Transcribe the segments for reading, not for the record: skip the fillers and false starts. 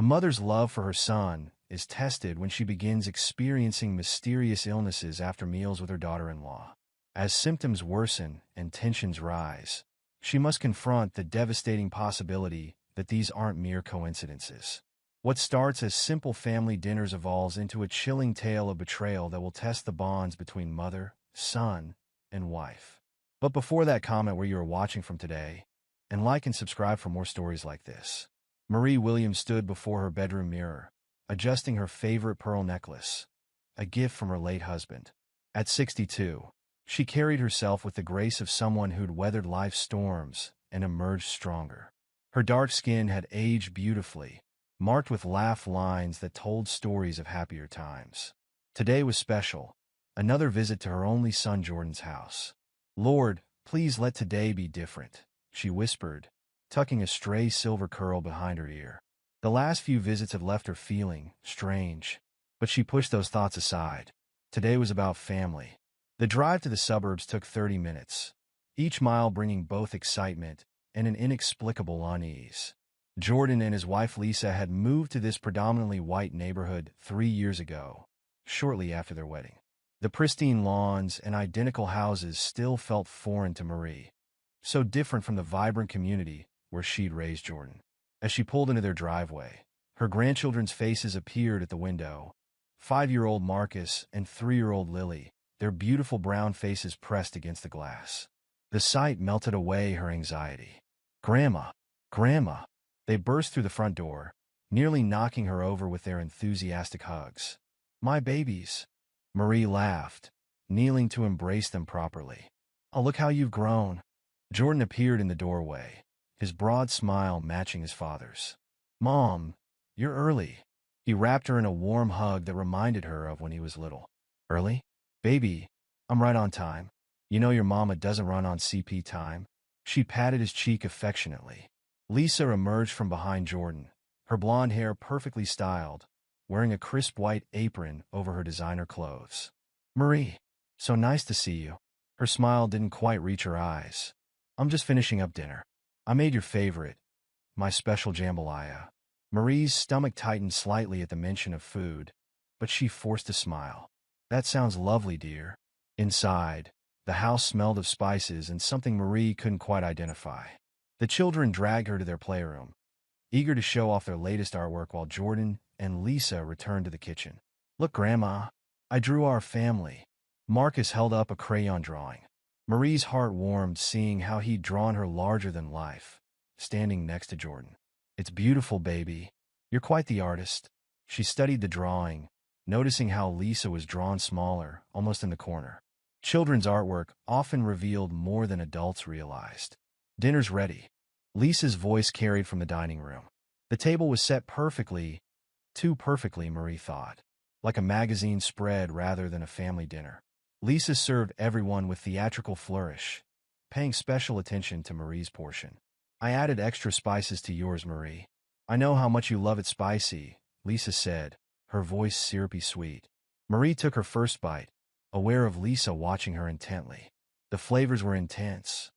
A mother's love for her son is tested when she begins experiencing mysterious illnesses after meals with her daughter-in-law. As symptoms worsen and tensions rise, she must confront the devastating possibility that these aren't mere coincidences. What starts as simple family dinners evolves into a chilling tale of betrayal that will test the bonds between mother, son, and wife. But before that, comment where you are watching from today, and like and subscribe for more stories like this. Marie Williams stood before her bedroom mirror, adjusting her favorite pearl necklace, a gift from her late husband. At 62, she carried herself with the grace of someone who'd weathered life's storms and emerged stronger. Her dark skin had aged beautifully, marked with laugh lines that told stories of happier times. Today was special, another visit to her only son Jordan's house. "Lord, please let today be different," she whispered, tucking a stray silver curl behind her ear. The last few visits had left her feeling strange, but she pushed those thoughts aside. Today was about family. The drive to the suburbs took 30 minutes, each mile bringing both excitement and an inexplicable unease. Jordan and his wife Lisa had moved to this predominantly white neighborhood 3 years ago, shortly after their wedding. The pristine lawns and identical houses still felt foreign to Marie, so different from the vibrant community where she'd raised Jordan. As she pulled into their driveway, her grandchildren's faces appeared at the window. 5-year-old Marcus and 3-year-old Lily, their beautiful brown faces pressed against the glass. The sight melted away her anxiety. "Grandma! Grandma!" They burst through the front door, nearly knocking her over with their enthusiastic hugs. "My babies!" Marie laughed, kneeling to embrace them properly. "Oh, look how you've grown." Jordan appeared in the doorway, his broad smile matching his father's. "Mom, you're early." He wrapped her in a warm hug that reminded her of when he was little. "Early? Baby, I'm right on time. You know your mama doesn't run on CP time." She patted his cheek affectionately. Lisa emerged from behind Jordan, her blonde hair perfectly styled, wearing a crisp white apron over her designer clothes. "Marie, so nice to see you." Her smile didn't quite reach her eyes. "I'm just finishing up dinner. I made your favorite, my special jambalaya." Marie's stomach tightened slightly at the mention of food, but she forced a smile. "That sounds lovely, dear." Inside, the house smelled of spices and something Marie couldn't quite identify. The children dragged her to their playroom, eager to show off their latest artwork while Jordan and Lisa returned to the kitchen. "Look, Grandma, I drew our family." Marcus held up a crayon drawing. Marie's heart warmed seeing how he'd drawn her larger than life, standing next to Jordan. "It's beautiful, baby. You're quite the artist." She studied the drawing, noticing how Lisa was drawn smaller, almost in the corner. Children's artwork often revealed more than adults realized. "Dinner's ready." Lisa's voice carried from the dining room. The table was set perfectly, too perfectly, Marie thought, like a magazine spread rather than a family dinner. Lisa served everyone with theatrical flourish, paying special attention to Marie's portion. "I added extra spices to yours, Marie. I know how much you love it spicy," Lisa said, her voice syrupy sweet. Marie took her first bite, aware of Lisa watching her intently. The flavors were intense,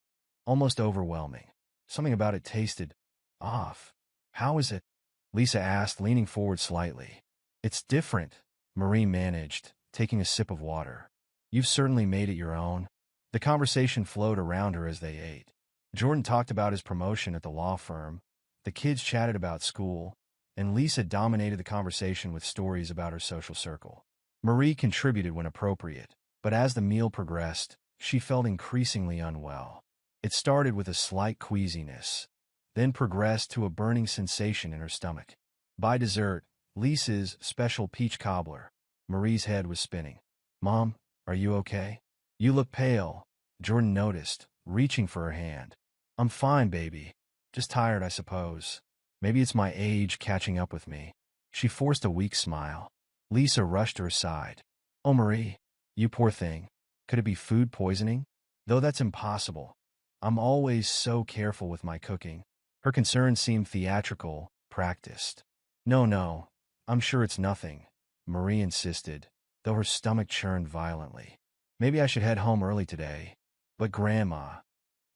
almost overwhelming. Something about it tasted off. "How is it?" Lisa asked, leaning forward slightly. "It's different," Marie managed, taking a sip of water. "You've certainly made it your own." The conversation flowed around her as they ate. Jordan talked about his promotion at the law firm, the kids chatted about school, and Lisa dominated the conversation with stories about her social circle. Marie contributed when appropriate, but as the meal progressed, she felt increasingly unwell. It started with a slight queasiness, then progressed to a burning sensation in her stomach. By dessert, Lisa's special peach cobbler, Marie's head was spinning. "Mom, are you okay? You look pale," Jordan noticed, reaching for her hand. "I'm fine, baby. Just tired, I suppose. Maybe it's my age catching up with me." She forced a weak smile. Lisa rushed to her side. "Oh, Marie, you poor thing. Could it be food poisoning? Though that's impossible. I'm always so careful with my cooking." Her concern seemed theatrical, practiced. No, I'm sure it's nothing," Marie insisted, though her stomach churned violently. "Maybe I should head home early today." "But Grandma,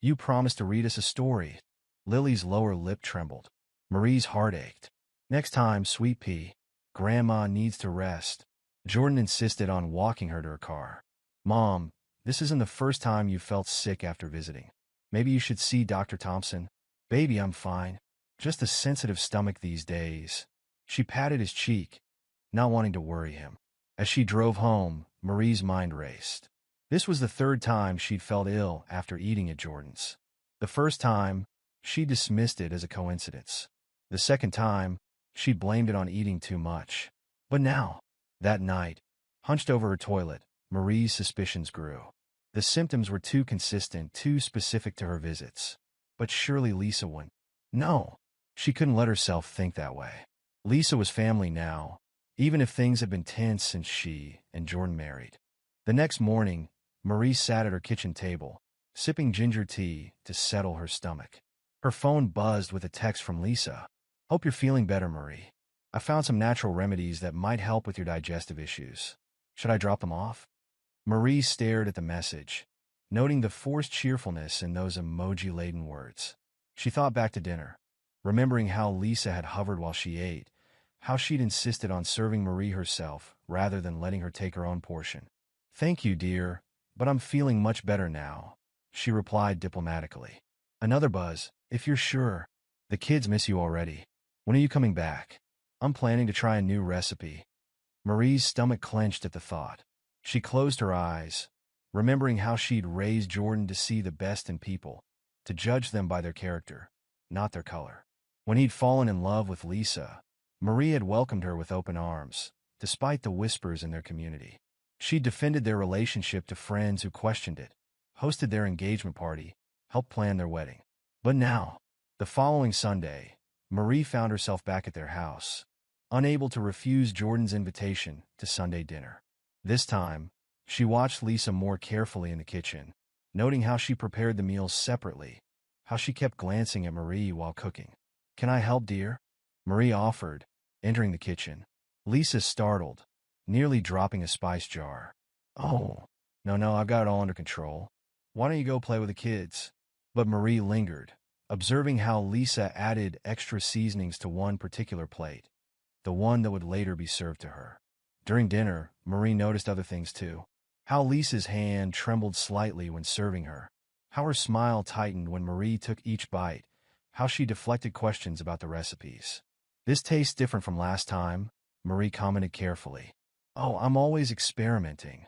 you promised to read us a story." Lily's lower lip trembled. Marie's heart ached. Next time, Sweet Pea. Grandma needs to rest. Jordan insisted on walking her to her car. Mom, this isn't the first time you felt sick after visiting. Maybe you should see Dr. Thompson. Baby, I'm fine. Just a sensitive stomach these days. She patted his cheek, not wanting to worry him. As she drove home, Marie's mind raced. This was the third time she'd felt ill after eating at Jordan's. The first time, she dismissed it as a coincidence. The second time, she blamed it on eating too much. But now, that night, hunched over her toilet, Marie's suspicions grew. The symptoms were too consistent, too specific to her visits. But surely Lisa wouldn't. No, she couldn't let herself think that way. Lisa was family now, even if things had been tense since she and Jordan married. The next morning, Marie sat at her kitchen table, sipping ginger tea to settle her stomach. Her phone buzzed with a text from Lisa. Hope you're feeling better, Marie. I found some natural remedies that might help with your digestive issues. Should I drop them off? Marie stared at the message, noting the forced cheerfulness in those emoji-laden words. She thought back to dinner, remembering how Lisa had hovered while she ate, how she'd insisted on serving Marie herself rather than letting her take her own portion. Thank you, dear, but I'm feeling much better now, she replied diplomatically. Another buzz, if you're sure. The kids miss you already. When are you coming back? I'm planning to try a new recipe. Marie's stomach clenched at the thought. She closed her eyes, remembering how she'd raised Jordan to see the best in people, to judge them by their character, not their color. When he'd fallen in love with Lisa, Marie had welcomed her with open arms, despite the whispers in their community. She'd defended their relationship to friends who questioned it, hosted their engagement party, helped plan their wedding. But now, the following Sunday, Marie found herself back at their house, unable to refuse Jordan's invitation to Sunday dinner. This time, she watched Lisa more carefully in the kitchen, noting how she prepared the meals separately, how she kept glancing at Marie while cooking. Can I help, dear? Marie offered, entering the kitchen. Lisa startled, nearly dropping a spice jar. Oh, no, I've got it all under control. Why don't you go play with the kids? But Marie lingered, observing how Lisa added extra seasonings to one particular plate, the one that would later be served to her. During dinner, Marie noticed other things too. How Lisa's hand trembled slightly when serving her, how her smile tightened when Marie took each bite, how she deflected questions about the recipes. This tastes different from last time, Marie commented carefully. Oh, I'm always experimenting.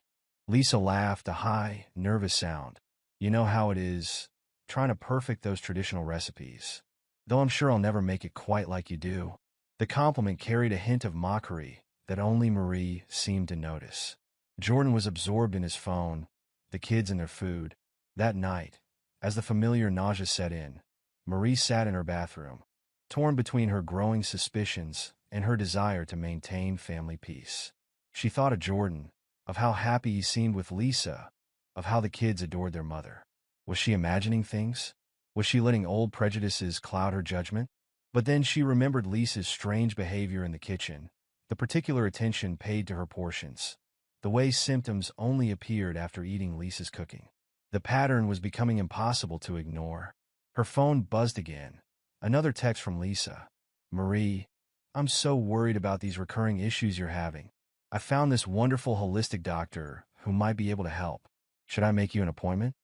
Lisa laughed, a high, nervous sound. You know how it is, trying to perfect those traditional recipes. Though I'm sure I'll never make it quite like you do. The compliment carried a hint of mockery that only Marie seemed to notice. Jordan was absorbed in his phone, the kids in their food. That night, as the familiar nausea set in, Marie sat in her bathroom, torn between her growing suspicions and her desire to maintain family peace. She thought of Jordan, of how happy he seemed with Lisa, of how the kids adored their mother. Was she imagining things? Was she letting old prejudices cloud her judgment? But then she remembered Lisa's strange behavior in the kitchen, the particular attention paid to her portions, the way symptoms only appeared after eating Lisa's cooking. The pattern was becoming impossible to ignore. Her phone buzzed again. Another text from Lisa. Marie, I'm so worried about these recurring issues you're having. I found this wonderful holistic doctor who might be able to help. Should I make you an appointment?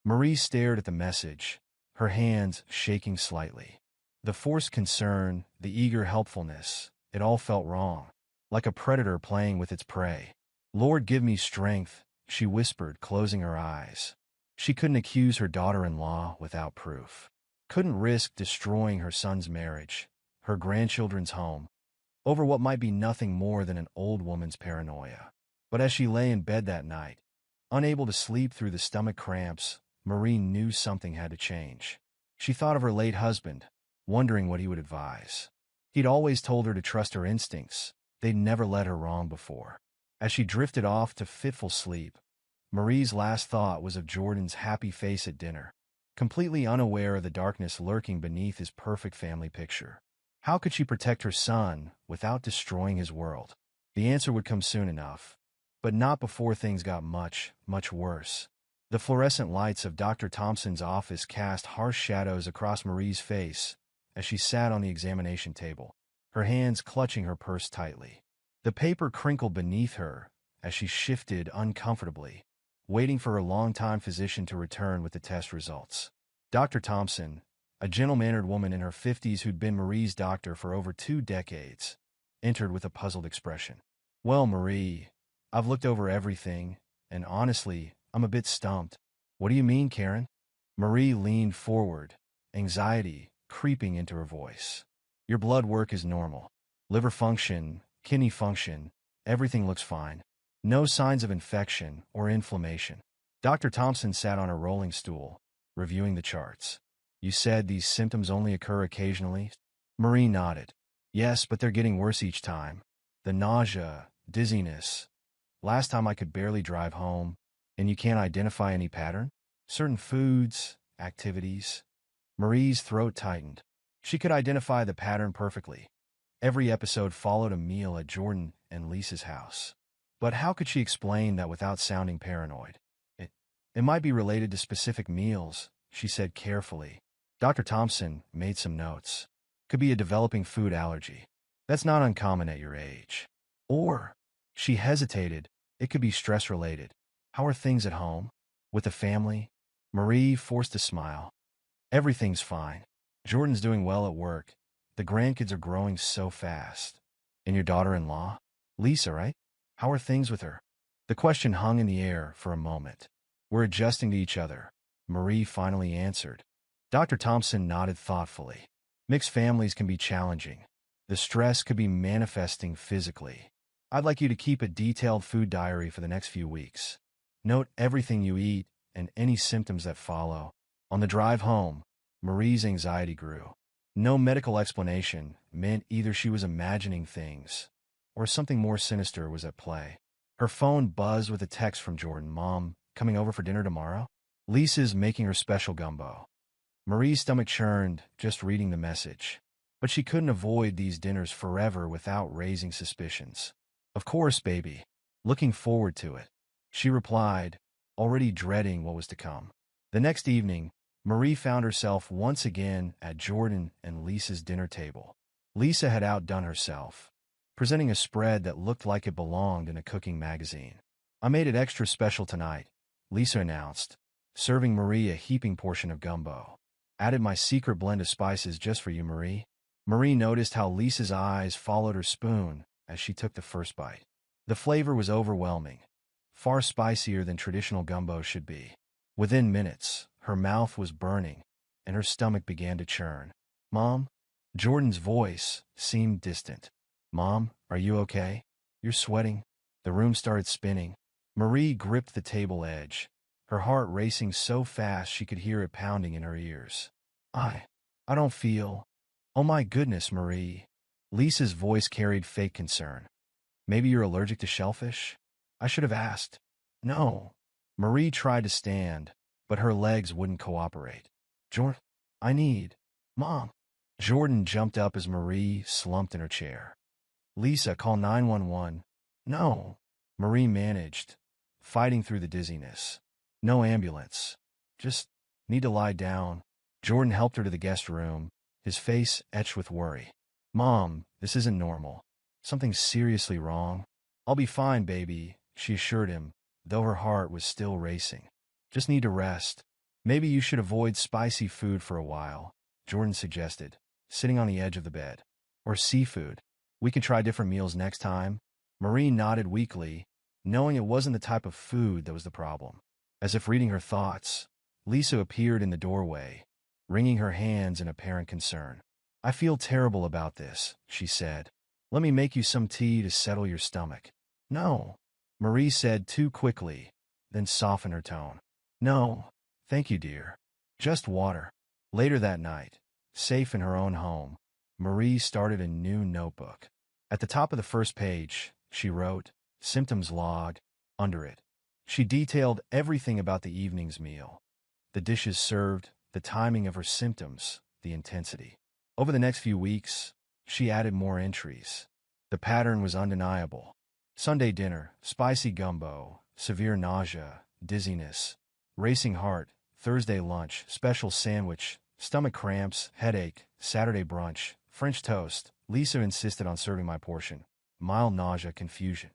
Marie stared at the message, her hands shaking slightly. The forced concern, the eager helpfulness, it all felt wrong, like a predator playing with its prey. Lord, give me strength, she whispered, closing her eyes. She couldn't accuse her daughter-in-law without proof. Couldn't risk destroying her son's marriage, her grandchildren's home, over what might be nothing more than an old woman's paranoia. But as she lay in bed that night, unable to sleep through the stomach cramps, Marie knew something had to change. She thought of her late husband, wondering what he would advise. He'd always told her to trust her instincts. They'd never led her wrong before. As she drifted off to fitful sleep, Marie's last thought was of Jordan's happy face at dinner, completely unaware of the darkness lurking beneath his perfect family picture. How could she protect her son without destroying his world? The answer would come soon enough, but not before things got much, much worse. The fluorescent lights of Dr. Thompson's office cast harsh shadows across Marie's face as she sat on the examination table. her hands clutching her purse tightly. The paper crinkled beneath her as she shifted uncomfortably, waiting for her longtime physician to return with the test results. Dr. Thompson, a gentle-mannered woman in her 50s who'd been Marie's doctor for over 2 decades, entered with a puzzled expression. "Well, Marie, I've looked over everything, and honestly, I'm a bit stumped." "What do you mean, Karen?" Marie leaned forward, anxiety creeping into her voice. "Your blood work is normal. Liver function, kidney function, everything looks fine. No signs of infection or inflammation." Dr. Thompson sat on a rolling stool, reviewing the charts. "You said these symptoms only occur occasionally?" Marie nodded. "Yes, but they're getting worse each time. The nausea, dizziness. Last time I could barely drive home. And you can't identify any pattern? Certain foods, activities?" Marie's throat tightened. She could identify the pattern perfectly. Every episode followed a meal at Jordan and Lisa's house. But how could she explain that without sounding paranoid? It might be related to specific meals," she said carefully. Dr. Thompson made some notes. "Could be a developing food allergy. That's not uncommon at your age. Or," she hesitated, "it could be stress-related. How are things at home? With the family?" Marie forced a smile. "Everything's fine. Jordan's doing well at work. The grandkids are growing so fast. And your daughter-in-law? Lisa, right? How are things with her?" The question hung in the air for a moment. "We're adjusting to each other," Marie finally answered. Dr. Thompson nodded thoughtfully. "Mixed families can be challenging. The stress could be manifesting physically. I'd like you to keep a detailed food diary for the next few weeks. Note everything you eat and any symptoms that follow." On the drive home, Marie's anxiety grew. No medical explanation meant either she was imagining things or something more sinister was at play. Her phone buzzed with a text from Jordan. "Mom, coming over for dinner tomorrow? Lisa's making her special gumbo." Marie's stomach churned just reading the message. But she couldn't avoid these dinners forever without raising suspicions. "Of course, baby. Looking forward to it," she replied, already dreading what was to come. The next evening, Marie found herself once again at Jordan and Lisa's dinner table. Lisa had outdone herself, presenting a spread that looked like it belonged in a cooking magazine. "I made it extra special tonight," Lisa announced, serving Marie a heaping portion of gumbo. "Added my secret blend of spices just for you, Marie." Marie noticed how Lisa's eyes followed her spoon as she took the first bite. The flavor was overwhelming, far spicier than traditional gumbo should be. Within minutes, her mouth was burning, and her stomach began to churn. "Mom?" Jordan's voice seemed distant. "Mom, are you okay? You're sweating." The room started spinning. Marie gripped the table edge, her heart racing so fast she could hear it pounding in her ears. I don't feel." "Oh my goodness, Marie." Lisa's voice carried fake concern. "Maybe you're allergic to shellfish? I should have asked." "No." Marie tried to stand, but her legs wouldn't cooperate. "Jordan, I need..." "Mom." Jordan jumped up as Marie slumped in her chair. "Lisa, call 911. "No." Marie managed, fighting through the dizziness. "No ambulance. Just need to lie down." Jordan helped her to the guest room, his face etched with worry. "Mom, this isn't normal. Something's seriously wrong." "I'll be fine, baby," she assured him, though her heart was still racing. "Just need to rest. Maybe you should avoid spicy food for a while," Jordan suggested, sitting on the edge of the bed. "Or seafood. We can try different meals next time." Marie nodded weakly, knowing it wasn't the type of food that was the problem. As if reading her thoughts, Lisa appeared in the doorway, wringing her hands in apparent concern. "I feel terrible about this," she said. "Let me make you some tea to settle your stomach." "No," Marie said too quickly, then softened her tone. "No, thank you, dear. Just water." Later that night, safe in her own home, Marie started a new notebook. At the top of the first page, she wrote, "Symptoms log." Under it, she detailed everything about the evening's meal. The dishes served, the timing of her symptoms, the intensity. Over the next few weeks, she added more entries. The pattern was undeniable. Sunday dinner, spicy gumbo, severe nausea, dizziness, racing heart. Thursday lunch, special sandwich, stomach cramps, headache. Saturday brunch, French toast. Lisa insisted on serving my portion. Mild nausea, confusion.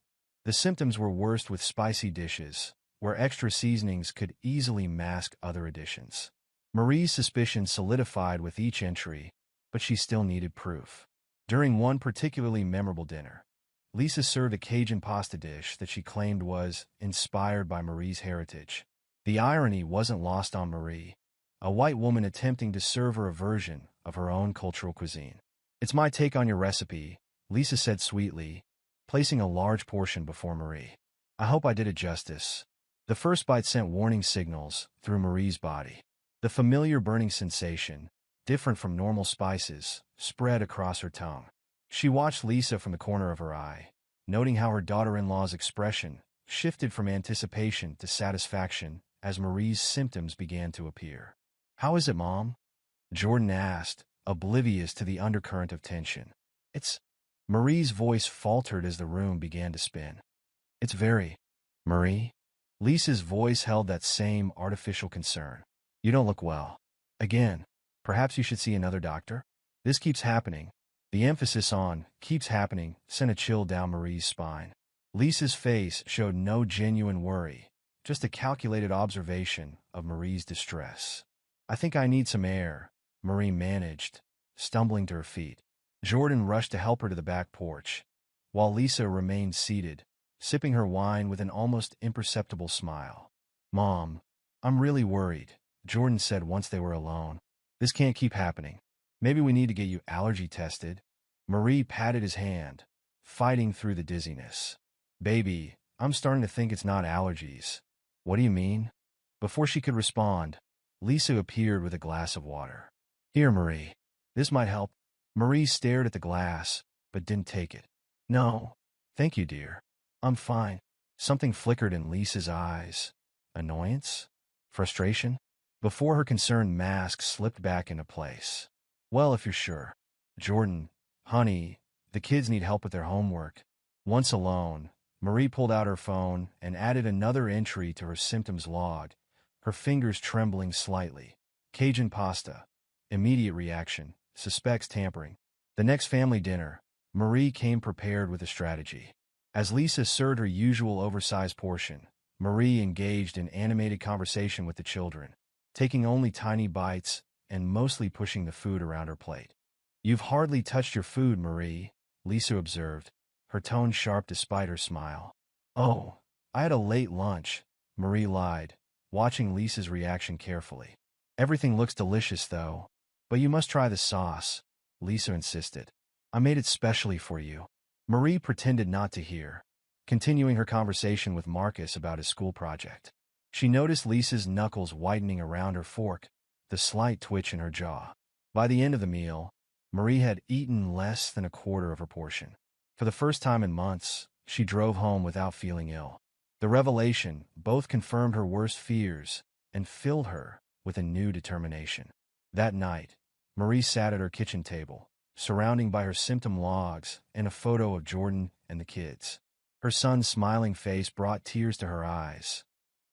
The symptoms were worst with spicy dishes, where extra seasonings could easily mask other additions. Marie's suspicions solidified with each entry, but she still needed proof. During one particularly memorable dinner, Lisa served a Cajun pasta dish that she claimed was inspired by Marie's heritage. The irony wasn't lost on Marie, a white woman attempting to serve her a version of her own cultural cuisine. "It's my take on your recipe," Lisa said sweetly, placing a large portion before Marie. "I hope I did it justice." The first bite sent warning signals through Marie's body. The familiar burning sensation, different from normal spices, spread across her tongue. She watched Lisa from the corner of her eye, noting how her daughter-in-law's expression shifted from anticipation to satisfaction as Marie's symptoms began to appear. "How is it, Mom?" Jordan asked, oblivious to the undercurrent of tension. "It's—" Marie's voice faltered as the room began to spin. "It's very—" "Marie?" Lisa's voice held that same artificial concern. "You don't look well. Again. Perhaps you should see another doctor?" "This keeps happening." The emphasis on "keeps happening" sent a chill down Marie's spine. Lisa's face showed no genuine worry, just a calculated observation of Marie's distress. "I think I need some air," Marie managed, stumbling to her feet. Jordan rushed to help her to the back porch, while Lisa remained seated, sipping her wine with an almost imperceptible smile. "Mom, I'm really worried," Jordan said once they were alone. "This can't keep happening. Maybe we need to get you allergy tested." Marie patted his hand, fighting through the dizziness. "Baby, I'm starting to think it's not allergies." "What do you mean?" Before she could respond, Lisa appeared with a glass of water. "Here, Marie. This might help." Marie stared at the glass, but didn't take it. "No, thank you, dear. I'm fine." Something flickered in Lisa's eyes. Annoyance? Frustration? Before her concerned mask slipped back into place. "Well, if you're sure." "Jordan, honey, the kids need help with their homework." Once alone, Marie pulled out her phone and added another entry to her symptoms log, her fingers trembling slightly. "Cajun pasta. Immediate reaction. Suspects tampering." The next family dinner, Marie came prepared with a strategy. As Lisa served her usual oversized portion, Marie engaged in animated conversation with the children, taking only tiny bites and mostly pushing the food around her plate. "You've hardly touched your food, Marie," Lisa observed, her tone sharp despite her smile. "Oh, I had a late lunch," Marie lied, watching Lisa's reaction carefully. "Everything looks delicious, though. But you must try the sauce," Lisa insisted. "I made it specially for you." Marie pretended not to hear, continuing her conversation with Marcus about his school project. She noticed Lisa's knuckles whitening around her fork, the slight twitch in her jaw. By the end of the meal, Marie had eaten less than a quarter of her portion. For the first time in months, she drove home without feeling ill. The revelation both confirmed her worst fears and filled her with a new determination. That night, Marie sat at her kitchen table, surrounded by her symptom logs and a photo of Jordan and the kids. Her son's smiling face brought tears to her eyes.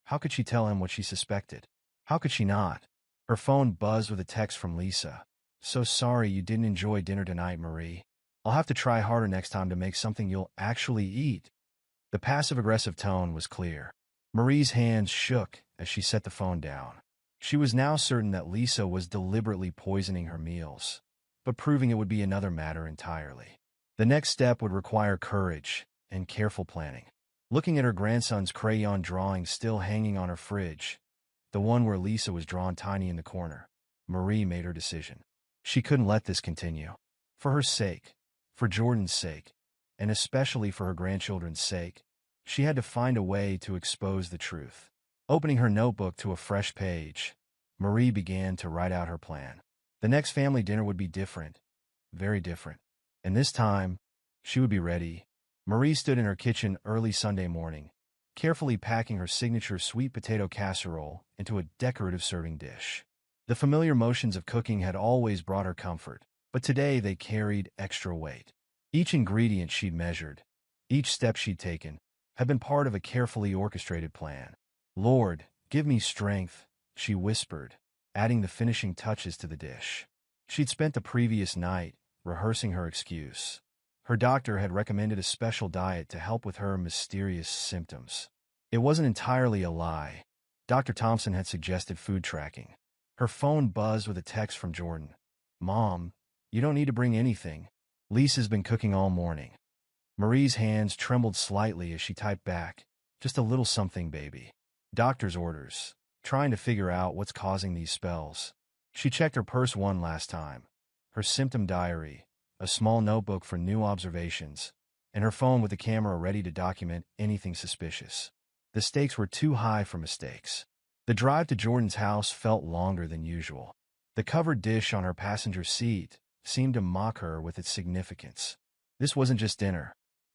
How could she tell him what she suspected? How could she not? Her phone buzzed with a text from Lisa. "So sorry you didn't enjoy dinner tonight, Marie. I'll have to try harder next time to make something you'll actually eat." The passive-aggressive tone was clear. Marie's hands shook as she set the phone down. She was now certain that Lisa was deliberately poisoning her meals, but proving it would be another matter entirely. The next step would require courage and careful planning. Looking at her grandson's crayon drawing still hanging on her fridge, the one where Lisa was drawn tiny in the corner, Marie made her decision. She couldn't let this continue. For her sake, for Jordan's sake, and especially for her grandchildren's sake, she had to find a way to expose the truth. Opening her notebook to a fresh page, Marie began to write out her plan. The next family dinner would be different, very different. And this time, she would be ready. Marie stood in her kitchen early Sunday morning, carefully packing her signature sweet potato casserole into a decorative serving dish. The familiar motions of cooking had always brought her comfort, but today they carried extra weight. Each ingredient she'd measured, each step she'd taken, had been part of a carefully orchestrated plan. "Lord, give me strength," she whispered, adding the finishing touches to the dish. She'd spent the previous night rehearsing her excuse. Her doctor had recommended a special diet to help with her mysterious symptoms. It wasn't entirely a lie. Dr. Thompson had suggested food tracking. Her phone buzzed with a text from Jordan. "Mom, you don't need to bring anything. Lisa's been cooking all morning." Marie's hands trembled slightly as she typed back, "Just a little something, baby." Doctor's orders, trying to figure out what's causing these spells. She checked her purse one last time. Her symptom diary, a small notebook for new observations, and her phone with the camera ready to document anything suspicious. The stakes were too high for mistakes. The drive to Jordan's house felt longer than usual. The covered dish on her passenger seat seemed to mock her with its significance. This wasn't just dinner.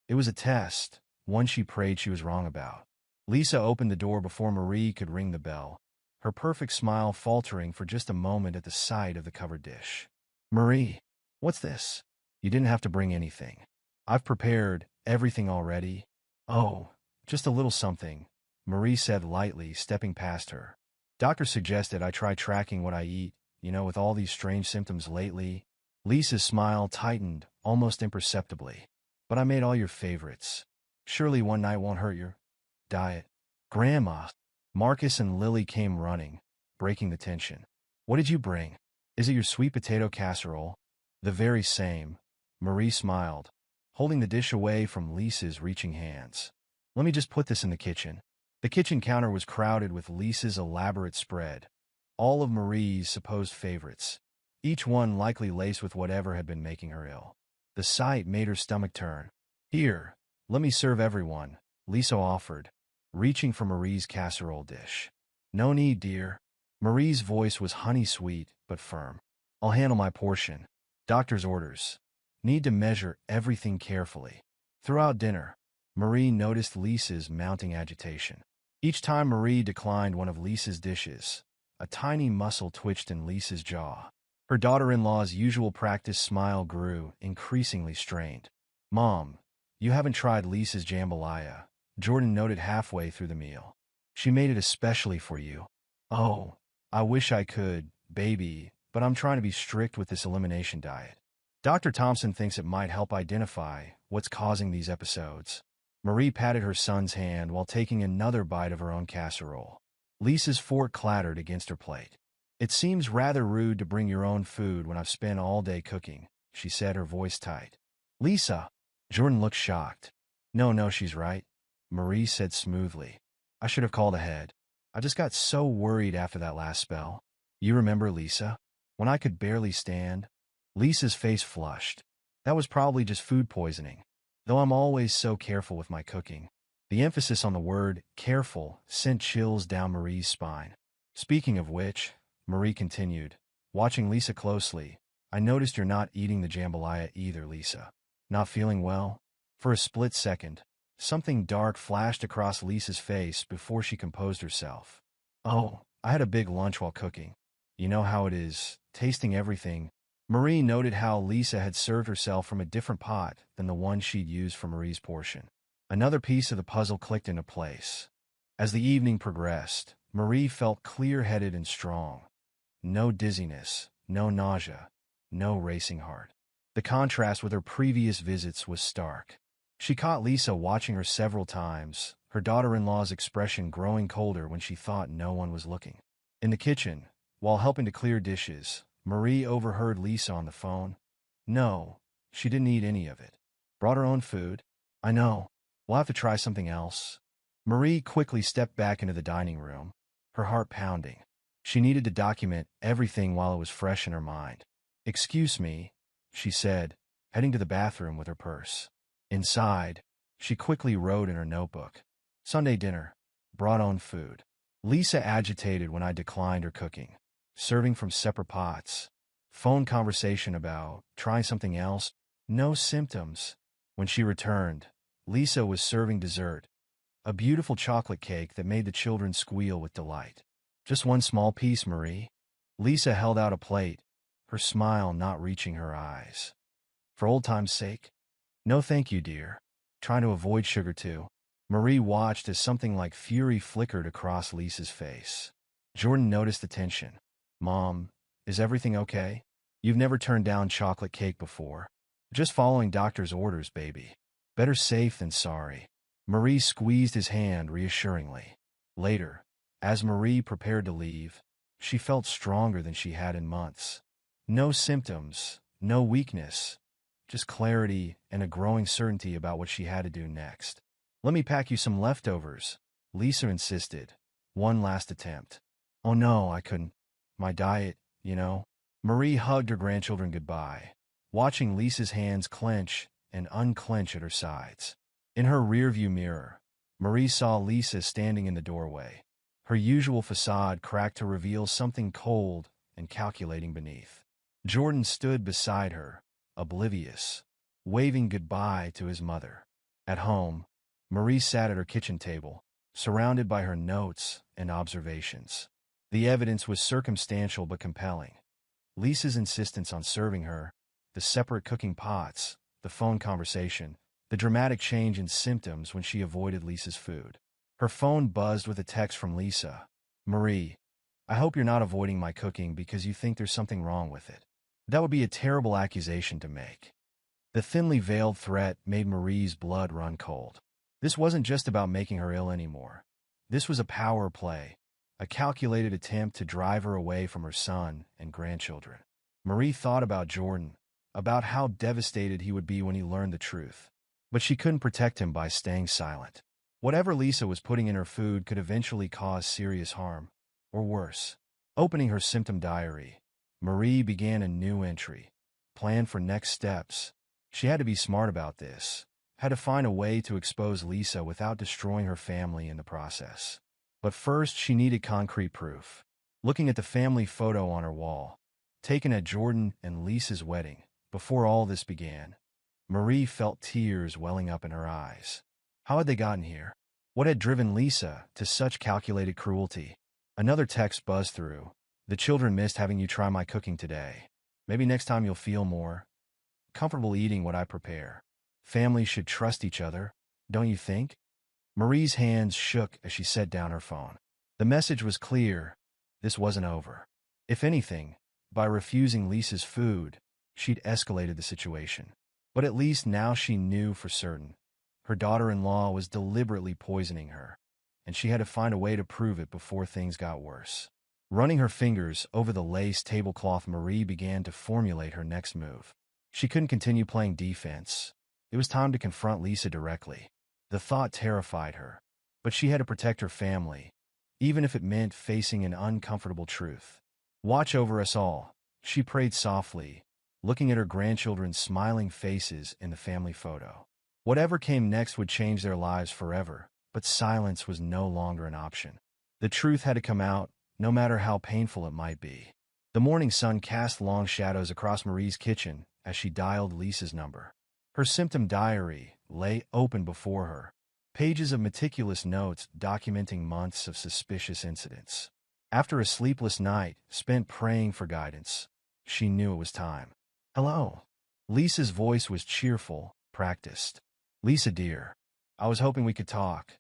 It was a test, one she prayed she was wrong about. Lisa opened the door before Marie could ring the bell, her perfect smile faltering for just a moment at the sight of the covered dish. "Marie, what's this? You didn't have to bring anything. I've prepared everything already." "Oh, just a little something," Marie said lightly, stepping past her. "Doctor suggested I try tracking what I eat, with all these strange symptoms lately." Lisa's smile tightened, almost imperceptibly. "But I made all your favorites. Surely one night won't hurt your diet." "Grandma." Marcus and Lily came running, breaking the tension. "What did you bring? Is it your sweet potato casserole?" "The very same." Marie smiled, holding the dish away from Lisa's reaching hands. "Let me just put this in the kitchen." The kitchen counter was crowded with Lisa's elaborate spread, all of Marie's supposed favorites, each one likely laced with whatever had been making her ill. The sight made her stomach turn. "Here, let me serve everyone," Lisa offered, reaching for Marie's casserole dish. "No need, dear." Marie's voice was honey-sweet but firm. "I'll handle my portion." Doctor's orders. Need to measure everything carefully. Throughout dinner, Marie noticed Lisa's mounting agitation. Each time Marie declined one of Lisa's dishes, a tiny muscle twitched in Lisa's jaw. Her daughter-in-law's usual practice smile grew, increasingly strained. "Mom, you haven't tried Lisa's jambalaya," Jordan noted halfway through the meal. "She made it especially for you." "Oh, I wish I could, baby, but I'm trying to be strict with this elimination diet." Dr. Thompson thinks it might help identify what's causing these episodes. Marie patted her son's hand while taking another bite of her own casserole. Lisa's fork clattered against her plate. "It seems rather rude to bring your own food when I've spent all day cooking," she said, her voice tight. "Lisa!" Jordan looked shocked. No, she's right," Marie said smoothly. "I should have called ahead. I just got so worried after that last spell. You remember, Lisa? When I could barely stand?" Lisa's face flushed. "That was probably just food poisoning, though I'm always so careful with my cooking." The emphasis on the word careful sent chills down Marie's spine. "Speaking of which," Marie continued, watching Lisa closely, "I noticed you're not eating the jambalaya either, Lisa. Not feeling well?" For a split second, something dark flashed across Lisa's face before she composed herself. "Oh, I had a big lunch while cooking. You know how it is, tasting everything." Marie noted how Lisa had served herself from a different pot than the one she'd used for Marie's portion. Another piece of the puzzle clicked into place. As the evening progressed, Marie felt clear-headed and strong. No dizziness, no nausea, no racing heart. The contrast with her previous visits was stark. She caught Lisa watching her several times, her daughter-in-law's expression growing colder when she thought no one was looking. In the kitchen, while helping to clear dishes, Marie overheard Lisa on the phone. "No, she didn't eat any of it. Brought her own food." "I know. We'll have to try something else." Marie quickly stepped back into the dining room, her heart pounding. She needed to document everything while it was fresh in her mind. "Excuse me," she said, heading to the bathroom with her purse. Inside, she quickly wrote in her notebook, "Sunday dinner. Brought own food." Lisa agitated when I declined her cooking. Serving from separate pots. Phone conversation about trying something else. No symptoms. When she returned, Lisa was serving dessert, a beautiful chocolate cake that made the children squeal with delight. "Just one small piece, Marie." Lisa held out a plate, her smile not reaching her eyes. "For old time's sake?" "No thank you, dear. Trying to avoid sugar too." Marie watched as something like fury flickered across Lisa's face. Jordan noticed the tension. "Mom, is everything okay?" You've never turned down chocolate cake before. Just following doctor's orders, baby. Better safe than sorry. Marie squeezed his hand reassuringly. Later, as Marie prepared to leave, she felt stronger than she had in months. No symptoms, no weakness, just clarity and a growing certainty about what she had to do next. Let me pack you some leftovers, Lisa insisted. One last attempt. Oh no, I couldn't. My diet, you know. Marie hugged her grandchildren goodbye, watching Lisa's hands clench and unclench at her sides. In her rearview mirror, Marie saw Lisa standing in the doorway, her usual facade cracked to reveal something cold and calculating beneath. Jordan stood beside her, oblivious, waving goodbye to his mother. At home, Marie sat at her kitchen table, surrounded by her notes and observations. The evidence was circumstantial but compelling. Lisa's insistence on serving her, the separate cooking pots, the phone conversation, the dramatic change in symptoms when she avoided Lisa's food. Her phone buzzed with a text from Lisa. Marie, I hope you're not avoiding my cooking because you think there's something wrong with it. That would be a terrible accusation to make. The thinly veiled threat made Marie's blood run cold. This wasn't just about making her ill anymore. This was a power play, a calculated attempt to drive her away from her son and grandchildren. Marie thought about Jordan, about how devastated he would be when he learned the truth. But she couldn't protect him by staying silent. Whatever Lisa was putting in her food could eventually cause serious harm, or worse. Opening her symptom diary, Marie began a new entry. Plan for next steps. She had to be smart about this, had to find a way to expose Lisa without destroying her family in the process. But first, she needed concrete proof. Looking at the family photo on her wall, taken at Jordan and Lisa's wedding, before all this began, Marie felt tears welling up in her eyes. How had they gotten here? What had driven Lisa to such calculated cruelty? Another text buzzed through. The children missed having you try my cooking today. Maybe next time you'll feel more comfortable eating what I prepare. Families should trust each other, don't you think? Marie's hands shook as she set down her phone. The message was clear. This wasn't over. If anything, by refusing Lisa's food, she'd escalated the situation. But at least now she knew for certain. Her daughter-in-law was deliberately poisoning her, and she had to find a way to prove it before things got worse. Running her fingers over the lace tablecloth, Marie began to formulate her next move. She couldn't continue playing defense. It was time to confront Lisa directly. The thought terrified her, but she had to protect her family, even if it meant facing an uncomfortable truth. Watch over us all, she prayed softly, looking at her grandchildren's smiling faces in the family photo. Whatever came next would change their lives forever, but silence was no longer an option. The truth had to come out, no matter how painful it might be. The morning sun cast long shadows across Marie's kitchen as she dialed Lisa's number. Her symptom diary lay open before her, pages of meticulous notes documenting months of suspicious incidents. After a sleepless night spent praying for guidance, she knew it was time. Hello. Lisa's voice was cheerful, practiced. Lisa, dear, I was hoping we could talk.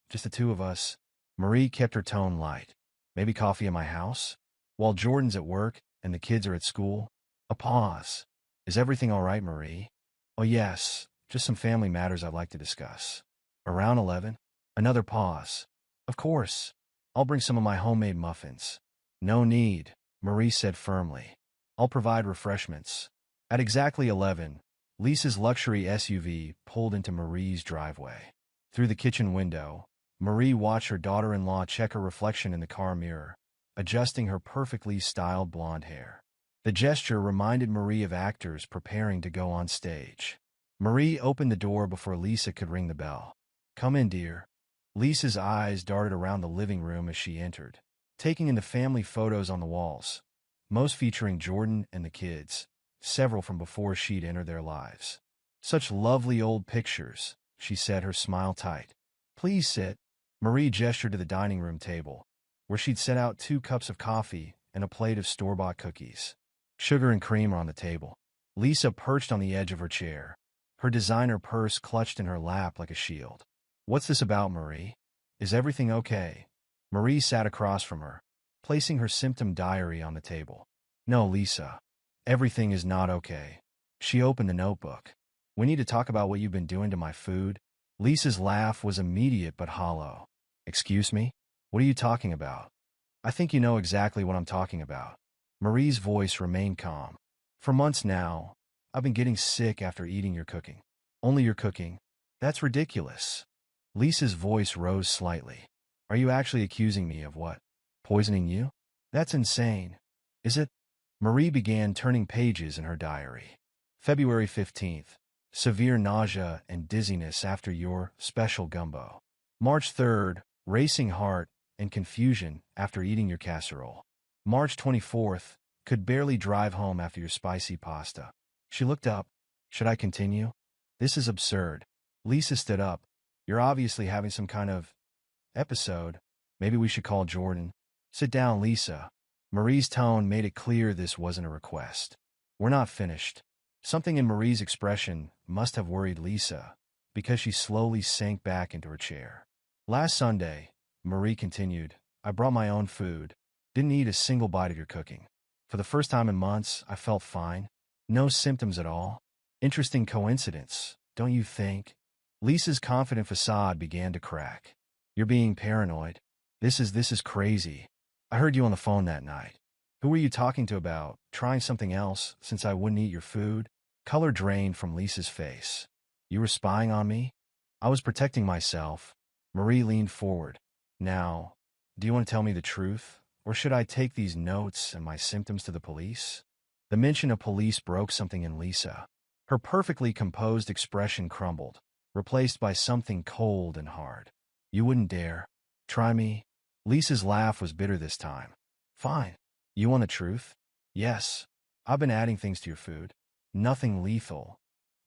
Just the two of us. Marie kept her tone light. Maybe coffee at my house? While Jordan's at work and the kids are at school? A pause. Is everything all right, Marie? Oh, yes. Just some family matters I'd like to discuss. Around 11? Another pause. Of course. I'll bring some of my homemade muffins. No need, Marie said firmly. I'll provide refreshments. At exactly 11, Lisa's luxury SUV pulled into Marie's driveway. Through the kitchen window, Marie watched her daughter-in-law check her reflection in the car mirror, adjusting her perfectly styled blonde hair. The gesture reminded Marie of actors preparing to go on stage. Marie opened the door before Lisa could ring the bell. Come in, dear. Lisa's eyes darted around the living room as she entered, taking in the family photos on the walls, most featuring Jordan and the kids, several from before she'd entered their lives. Such lovely old pictures, she said, her smile tight. Please sit. Marie gestured to the dining room table, where she'd set out 2 cups of coffee and a plate of store-bought cookies. Sugar and cream are on the table. Lisa perched on the edge of her chair, her designer purse clutched in her lap like a shield. What's this about, Marie? Is everything okay? Marie sat across from her, placing her symptom diary on the table. No, Lisa. Everything is not okay. She opened the notebook. We need to talk about what you've been doing to my food. Lisa's laugh was immediate but hollow. Excuse me? What are you talking about? I think you know exactly what I'm talking about. Marie's voice remained calm. For months now, I've been getting sick after eating your cooking. Only your cooking? That's ridiculous. Lisa's voice rose slightly. Are you actually accusing me of what? Poisoning you? That's insane. Is it? Marie began turning pages in her diary. February 15th. Severe nausea and dizziness after your special gumbo. March 3rd. Racing heart and confusion after eating your casserole. March 24th. Could barely drive home after your spicy pasta. She looked up. Should I continue? This is absurd. Lisa stood up. You're obviously having some kind of episode. Maybe we should call Jordan. Sit down, Lisa. Marie's tone made it clear this wasn't a request. We're not finished. Something in Marie's expression must have worried Lisa, because she slowly sank back into her chair. Last Sunday, Marie continued, I brought my own food. Didn't eat a single bite of your cooking. For the first time in months, I felt fine. No symptoms at all. Interesting coincidence, don't you think? Lisa's confident facade began to crack. You're being paranoid. This is crazy. I heard you on the phone that night. Who were you talking to about trying something else since I wouldn't eat your food? Color drained from Lisa's face. You were spying on me? I was protecting myself. Marie leaned forward. Now, do you want to tell me the truth? Or should I take these notes and my symptoms to the police? The mention of police broke something in Lisa. Her perfectly composed expression crumbled, replaced by something cold and hard. You wouldn't dare. Try me. Lisa's laugh was bitter this time. Fine. You want the truth? Yes. I've been adding things to your food. Nothing lethal.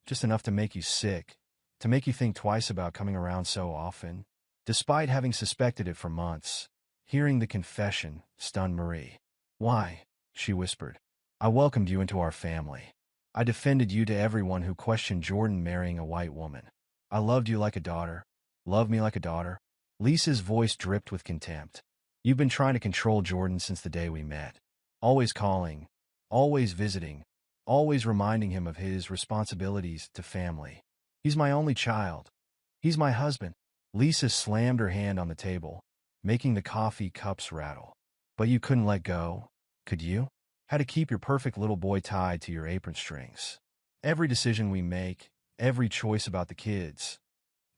Just enough to make you sick, to make you think twice about coming around so often. Despite having suspected it for months, hearing the confession stunned Marie. Why? She whispered. I welcomed you into our family. I defended you to everyone who questioned Jordan marrying a white woman. I loved you like a daughter. Love me like a daughter. Lisa's voice dripped with contempt. You've been trying to control Jordan since the day we met. Always calling, always visiting, always reminding him of his responsibilities to family. He's my only child. He's my husband. Lisa slammed her hand on the table, making the coffee cups rattle. But you couldn't let go, could you? Had to keep your perfect little boy tied to your apron strings. Every decision we make, every choice about the kids,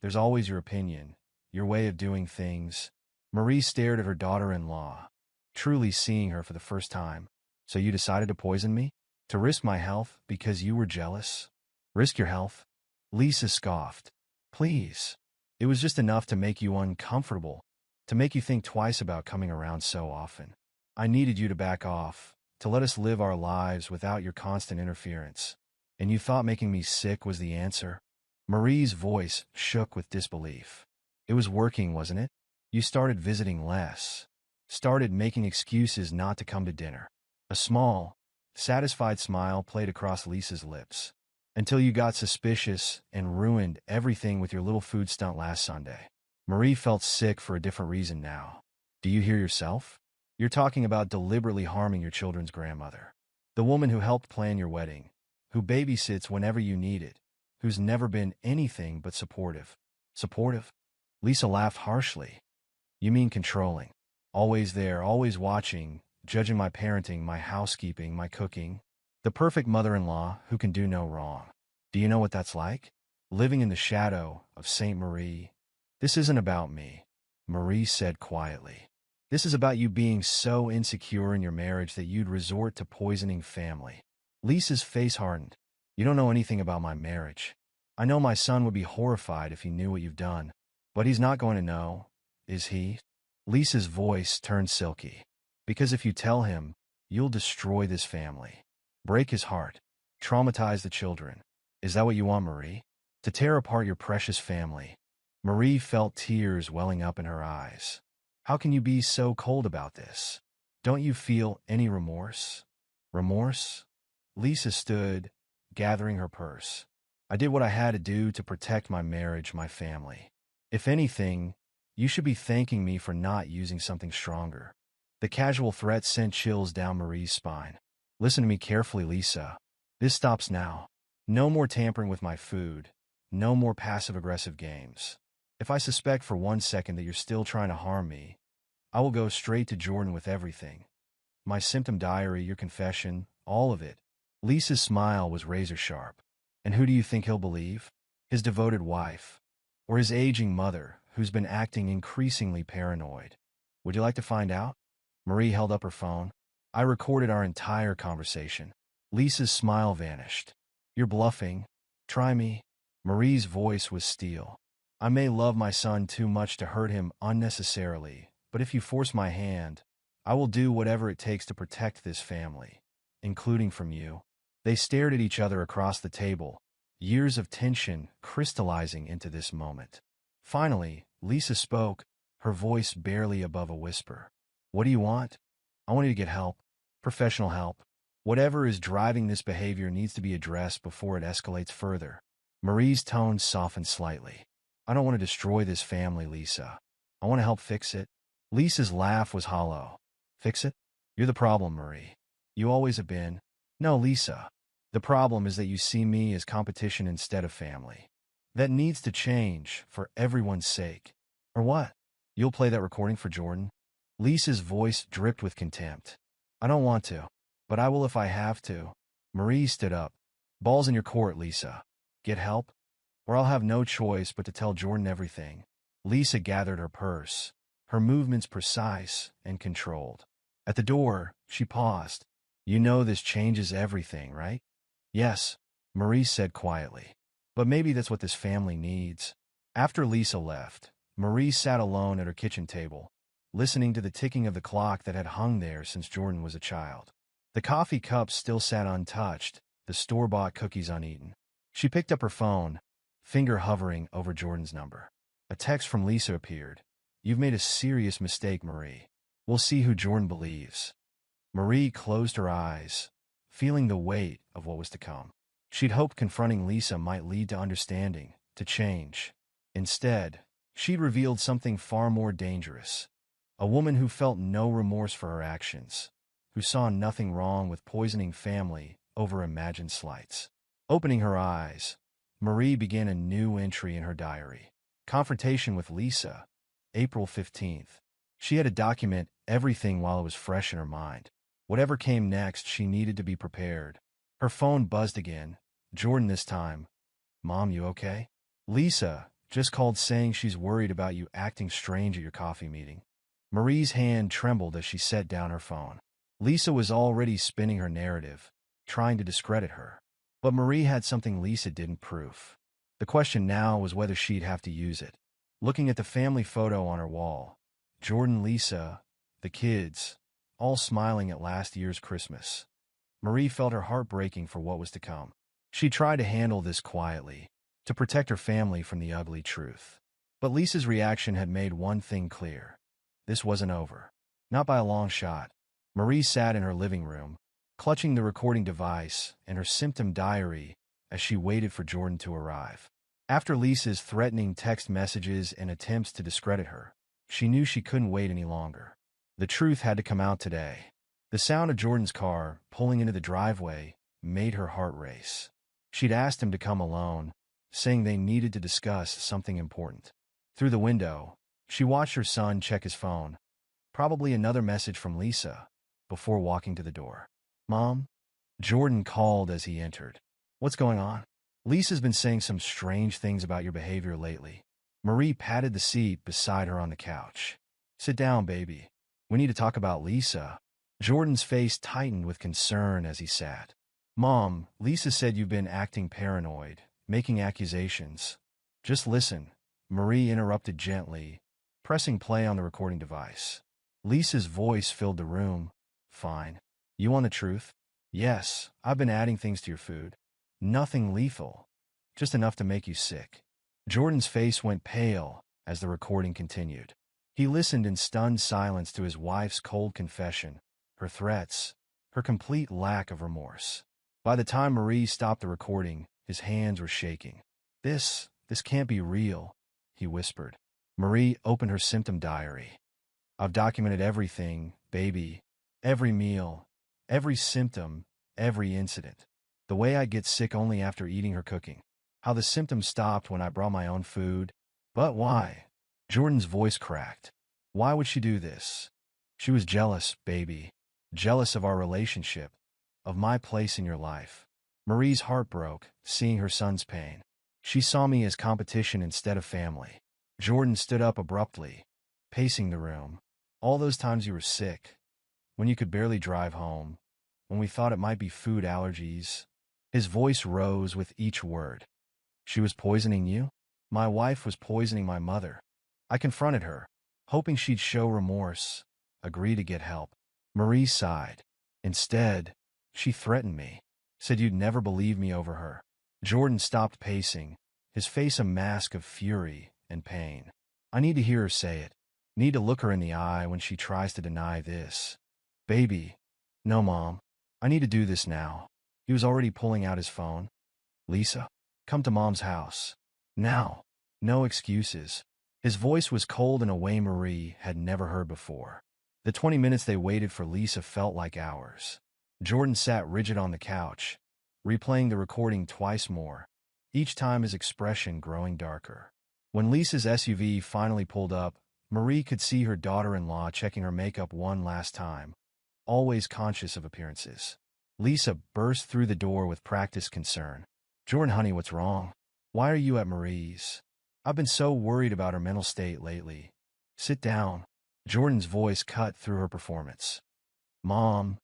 there's always your opinion, your way of doing things. Marie stared at her daughter-in-law, truly seeing her for the first time. So you decided to poison me? To risk my health because you were jealous? Risk your health? Lisa scoffed. Please. It was just enough to make you uncomfortable, to make you think twice about coming around so often. I needed you to back off, to let us live our lives without your constant interference. And you thought making me sick was the answer? Marie's voice shook with disbelief. It was working, wasn't it? You started visiting less. Started making excuses not to come to dinner. A small, satisfied smile played across Lisa's lips. Until you got suspicious and ruined everything with your little food stunt last Sunday. Marie felt sick for a different reason now. Do you hear yourself? You're talking about deliberately harming your children's grandmother. The woman who helped plan your wedding, who babysits whenever you need it, who's never been anything but supportive. Supportive? Lisa laughed harshly. You mean controlling. Always there, always watching, judging my parenting, my housekeeping, my cooking. The perfect mother-in-law who can do no wrong. Do you know what that's like? Living in the shadow of Saint Marie. This isn't about me, Marie said quietly. This is about you being so insecure in your marriage that you'd resort to poisoning family. Lisa's face hardened. You don't know anything about my marriage. I know my son would be horrified if he knew what you've done, but he's not going to know, is he? Lisa's voice turned silky. Because if you tell him, you'll destroy this family. Break his heart. Traumatize the children. Is that what you want, Marie? To tear apart your precious family. Marie felt tears welling up in her eyes. How can you be so cold about this? Don't you feel any remorse? Remorse? Lisa stood, gathering her purse. I did what I had to do to protect my marriage, my family. If anything, you should be thanking me for not using something stronger. The casual threat sent chills down Marie's spine. Listen to me carefully, Lisa. This stops now. No more tampering with my food. No more passive-aggressive games. If I suspect for 1 second that you're still trying to harm me, I will go straight to Jordan with everything. My symptom diary, your confession, all of it. Lisa's smile was razor-sharp. And who do you think he'll believe? His devoted wife. Or his aging mother, who's been acting increasingly paranoid. Would you like to find out? Marie held up her phone. I recorded our entire conversation. Lisa's smile vanished. You're bluffing. Try me. Marie's voice was steel. I may love my son too much to hurt him unnecessarily, but if you force my hand, I will do whatever it takes to protect this family, including from you. They stared at each other across the table, years of tension crystallizing into this moment. Finally, Lisa spoke, her voice barely above a whisper. What do you want? I want you to get help. Professional help. Whatever is driving this behavior needs to be addressed before it escalates further. Marie's tone softened slightly. I don't want to destroy this family, Lisa. I want to help fix it. Lisa's laugh was hollow. Fix it? You're the problem, Marie. You always have been. No, Lisa. The problem is that you see me as competition instead of family. That needs to change, for everyone's sake. Or what? You'll play that recording for Jordan? Lisa's voice dripped with contempt. I don't want to, but I will if I have to. Marie stood up. Ball's in your court, Lisa. Get help? Or I'll have no choice but to tell Jordan everything. Lisa gathered her purse, her movements precise and controlled. At the door, she paused. You know this changes everything, right? Yes, Marie said quietly. But maybe that's what this family needs. After Lisa left, Marie sat alone at her kitchen table, listening to the ticking of the clock that had hung there since Jordan was a child. The coffee cups still sat untouched, the store-bought cookies uneaten. She picked up her phone, finger hovering over Jordan's number. A text from Lisa appeared. You've made a serious mistake, Marie. We'll see who Jordan believes. Marie closed her eyes, feeling the weight of what was to come. She'd hoped confronting Lisa might lead to understanding, to change. Instead, she'd revealed something far more dangerous. A woman who felt no remorse for her actions, who saw nothing wrong with poisoning family over imagined slights. Opening her eyes, Marie began a new entry in her diary. Confrontation with Lisa, April 15th. She had to document everything while it was fresh in her mind. Whatever came next, she needed to be prepared. Her phone buzzed again. Jordan this time. Mom, you okay? Lisa just called saying she's worried about you acting strange at your coffee meeting. Marie's hand trembled as she set down her phone. Lisa was already spinning her narrative, trying to discredit her. But Marie had something Lisa didn't prove. The question now was whether she'd have to use it. Looking at the family photo on her wall, Jordan, Lisa, the kids, all smiling at last year's Christmas. Marie felt her heart breaking for what was to come. She tried to handle this quietly, to protect her family from the ugly truth. But Lisa's reaction had made one thing clear. This wasn't over. Not by a long shot. Marie sat in her living room, clutching the recording device and her symptom diary as she waited for Jordan to arrive. After Lisa's threatening text messages and attempts to discredit her, she knew she couldn't wait any longer. The truth had to come out today. The sound of Jordan's car pulling into the driveway made her heart race. She'd asked him to come alone, saying they needed to discuss something important. Through the window, she watched her son check his phone, probably another message from Lisa, before walking to the door. Mom? Jordan called as he entered. What's going on? Lisa's been saying some strange things about your behavior lately. Marie patted the seat beside her on the couch. Sit down, baby. We need to talk about Lisa. Jordan's face tightened with concern as he sat. Mom, Lisa said you've been acting paranoid, making accusations. Just listen, Marie interrupted gently, pressing play on the recording device. Lisa's voice filled the room. Fine. You want the truth? Yes, I've been adding things to your food. Nothing lethal, just enough to make you sick. Jordan's face went pale as the recording continued. He listened in stunned silence to his wife's cold confession, her threats, her complete lack of remorse. By the time Marie stopped the recording, his hands were shaking. This can't be real, he whispered. Marie opened her symptom diary. I've documented everything, baby. Every meal, Every symptom, every incident. The way I get sick only after eating her cooking. How the symptoms stopped when I brought my own food. But why? Jordan's voice cracked. Why would she do this? She was jealous, baby. Jealous of our relationship, of my place in your life. Marie's heart broke, seeing her son's pain. She saw me as competition instead of family. Jordan stood up abruptly, pacing the room. All those times you were sick, when you could barely drive home, when we thought it might be food allergies. His voice rose with each word. She was poisoning you? My wife was poisoning my mother. I confronted her, hoping she'd show remorse, agree to get help. Marie sighed. Instead, she threatened me, said you'd never believe me over her. Jordan stopped pacing, his face a mask of fury and pain. I need to hear her say it. Need to look her in the eye when she tries to deny this. Baby. No, Mom. I need to do this now. He was already pulling out his phone. Lisa, come to Mom's house. Now. No excuses. His voice was cold in a way Marie had never heard before. The 20 minutes they waited for Lisa felt like hours. Jordan sat rigid on the couch, replaying the recording twice more, each time his expression growing darker. When Lisa's SUV finally pulled up, Marie could see her daughter-in-law checking her makeup one last time, always conscious of appearances. Lisa burst through the door with practiced concern. Jordan, honey, what's wrong? Why are you at Marie's? I've been so worried about her mental state lately. Sit down. Jordan's voice cut through her performance. Mom,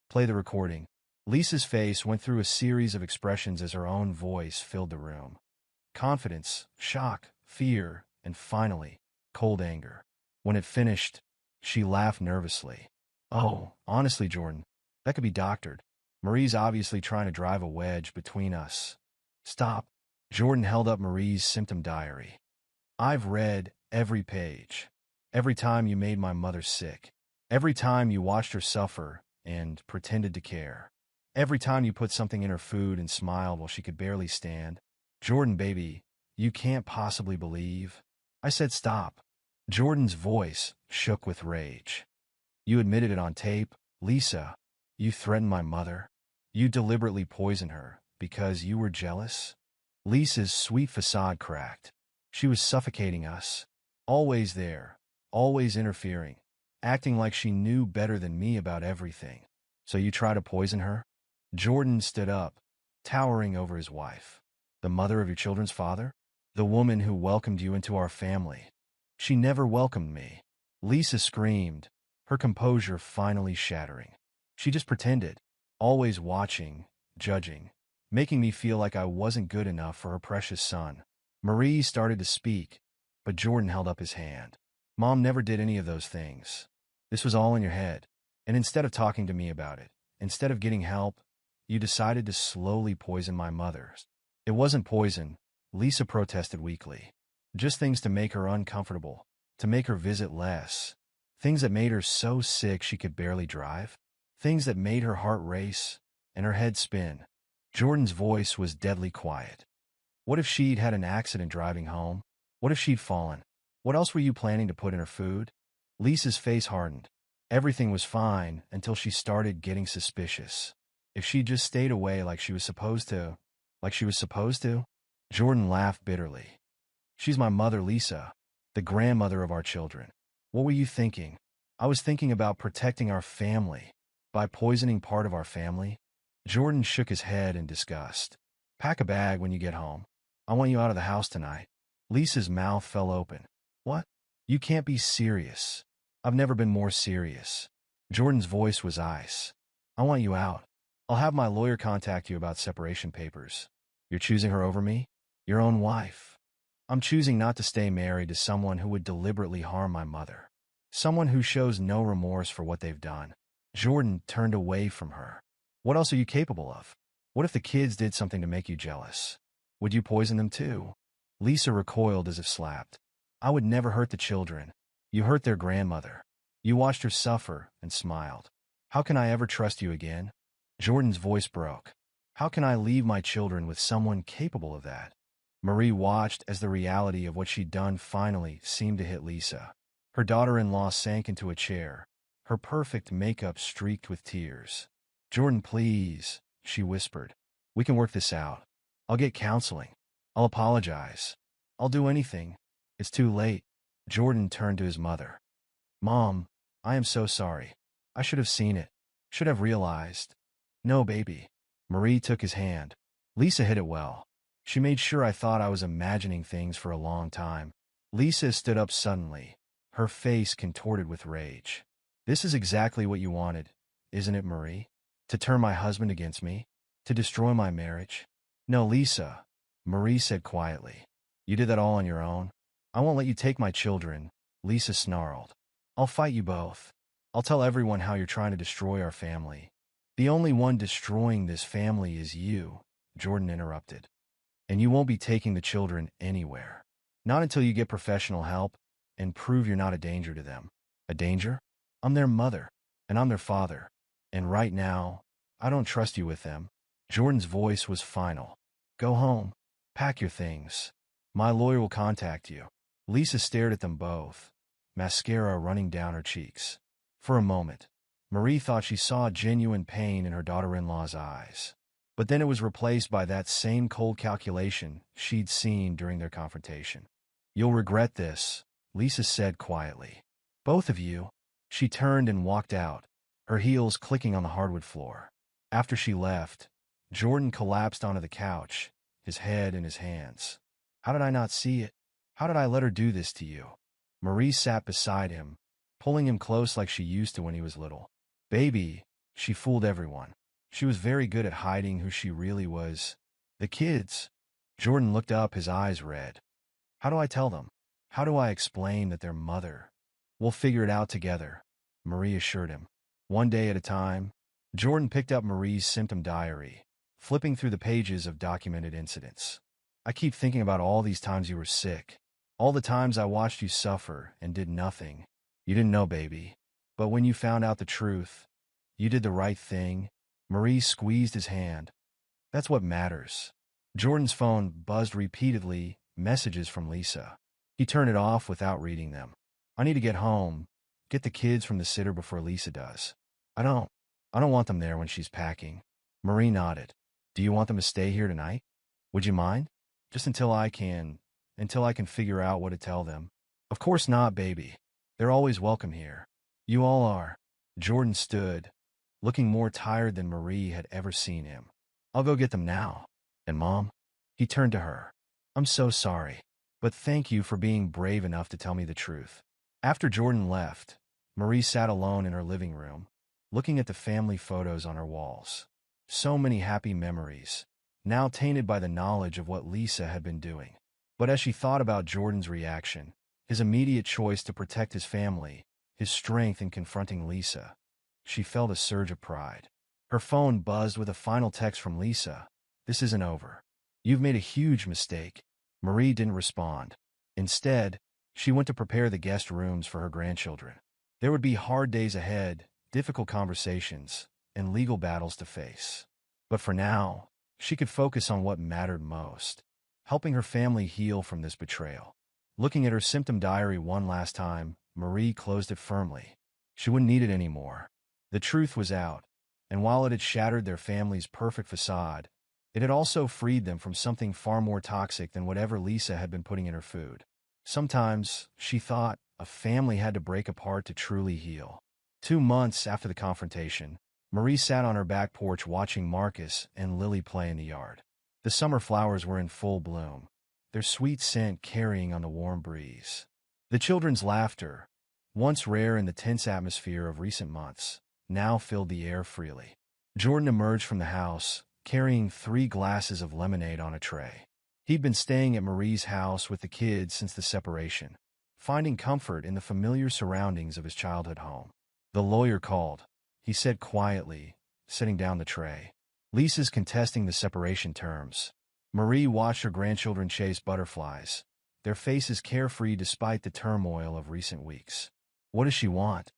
play the recording. Lisa's face went through a series of expressions as her own voice filled the room. Confidence, shock, fear, and finally, cold anger. When it finished, she laughed nervously. Oh, honestly, Jordan, that could be doctored. Marie's obviously trying to drive a wedge between us. Stop. Jordan held up Marie's symptom diary. I've read every page. Every time you made my mother sick. Every time you watched her suffer and pretended to care. Every time you put something in her food and smiled while she could barely stand. Jordan, baby, you can't possibly believe. I said stop. Jordan's voice shook with rage. You admitted it on tape, Lisa. You threatened my mother. You deliberately poisoned her because you were jealous. Lisa's sweet facade cracked. She was suffocating us. Always there, always interfering, acting like she knew better than me about everything. So you try to poison her? Jordan stood up, towering over his wife. The mother of your children's father? The woman who welcomed you into our family. She never welcomed me. Lisa screamed, her composure finally shattering. She just pretended, always watching, judging, making me feel like I wasn't good enough for her precious son. Marie started to speak, but Jordan held up his hand. Mom never did any of those things. This was all in your head. And instead of talking to me about it, instead of getting help, you decided to slowly poison my mother. It wasn't poison, Lisa protested weakly. Just things to make her uncomfortable, to make her visit less. Things that made her so sick she could barely drive. Things that made her heart race and her head spin. Jordan's voice was deadly quiet. What if she'd had an accident driving home? What if she'd fallen? What else were you planning to put in her food? Lisa's face hardened. Everything was fine until she started getting suspicious. If she'd just stayed away like she was supposed to. Jordan laughed bitterly. She's my mother, Lisa, the grandmother of our children. What were you thinking? I was thinking about protecting our family. By poisoning part of our family? Jordan shook his head in disgust. Pack a bag when you get home. I want you out of the house tonight. Lisa's mouth fell open. What? You can't be serious. I've never been more serious. Jordan's voice was ice. I want you out. I'll have my lawyer contact you about separation papers. You're choosing her over me? Your own wife. I'm choosing not to stay married to someone who would deliberately harm my mother. Someone who shows no remorse for what they've done. Jordan turned away from her. What else are you capable of? What if the kids did something to make you jealous? Would you poison them too? Lisa recoiled as if slapped. I would never hurt the children. You hurt their grandmother. You watched her suffer and smiled. How can I ever trust you again? Jordan's voice broke. How can I leave my children with someone capable of that? Marie watched as the reality of what she'd done finally seemed to hit Lisa. Her daughter-in-law sank into a chair, her perfect makeup streaked with tears. Jordan, please, she whispered. We can work this out. I'll get counseling. I'll apologize. I'll do anything. It's too late. Jordan turned to his mother. Mom, I am so sorry. I should have seen it. Should have realized. No, baby. Marie took his hand. Lisa hit it well. She made sure I thought I was imagining things for a long time. Lisa stood up suddenly, her face contorted with rage. This is exactly what you wanted, isn't it, Marie? To turn my husband against me? To destroy my marriage? No, Lisa, Marie said quietly. You did that all on your own. I won't let you take my children, Lisa snarled. I'll fight you both. I'll tell everyone how you're trying to destroy our family. The only one destroying this family is you, Jordan interrupted. And you won't be taking the children anywhere. Not until you get professional help and prove you're not a danger to them. A danger? I'm their mother, and I'm their father. And right now, I don't trust you with them. Jordan's voice was final. Go home. Pack your things. My lawyer will contact you. Lisa stared at them both, mascara running down her cheeks. For a moment, Marie thought she saw genuine pain in her daughter-in-law's eyes. But then it was replaced by that same cold calculation she'd seen during their confrontation. You'll regret this, Lisa said quietly. Both of you. She turned and walked out, her heels clicking on the hardwood floor. After she left, Jordan collapsed onto the couch, his head in his hands. How did I not see it? How did I let her do this to you? Marie sat beside him, pulling him close like she used to when he was little. Baby, she fooled everyone. She was very good at hiding who she really was. The kids. Jordan looked up, his eyes red. How do I tell them? How do I explain that their mother? We'll figure it out together, Marie assured him. One day at a time. Jordan picked up Marie's symptom diary, flipping through the pages of documented incidents. I keep thinking about all these times you were sick. All the times I watched you suffer and did nothing. You didn't know, baby. But when you found out the truth, you did the right thing. Marie squeezed his hand. That's what matters. Jordan's phone buzzed repeatedly, messages from Lisa. He turned it off without reading them. I need to get home, get the kids from the sitter before Lisa does. I don't want them there when she's packing. Marie nodded. Do you want them to stay here tonight? Would you mind? Just until I can figure out what to tell them. Of course not, baby. They're always welcome here. You all are. Jordan stood, looking more tired than Marie had ever seen him. I'll go get them now. And Mom? He turned to her. I'm so sorry, but thank you for being brave enough to tell me the truth. After Jordan left, Marie sat alone in her living room, looking at the family photos on her walls. So many happy memories, now tainted by the knowledge of what Lisa had been doing. But as she thought about Jordan's reaction, his immediate choice to protect his family, his strength in confronting Lisa, she felt a surge of pride. Her phone buzzed with a final text from Lisa. This isn't over. You've made a huge mistake. Marie didn't respond. Instead, she went to prepare the guest rooms for her grandchildren. There would be hard days ahead, difficult conversations, and legal battles to face. But for now, she could focus on what mattered most, helping her family heal from this betrayal. Looking at her symptom diary one last time, Marie closed it firmly. She wouldn't need it anymore. The truth was out, and while it had shattered their family's perfect facade, it had also freed them from something far more toxic than whatever Lisa had been putting in her food. Sometimes, she thought, a family had to break apart to truly heal. 2 months after the confrontation, Marie sat on her back porch watching Marcus and Lily play in the yard. The summer flowers were in full bloom, their sweet scent carrying on the warm breeze. The children's laughter, once rare in the tense atmosphere of recent months, now filled the air freely. Jordan emerged from the house, carrying 3 glasses of lemonade on a tray. He'd been staying at Marie's house with the kids since the separation, finding comfort in the familiar surroundings of his childhood home. The lawyer called, he said quietly, setting down the tray. Lisa's contesting the separation terms. Marie watched her grandchildren chase butterflies, their faces carefree despite the turmoil of recent weeks. What does she want?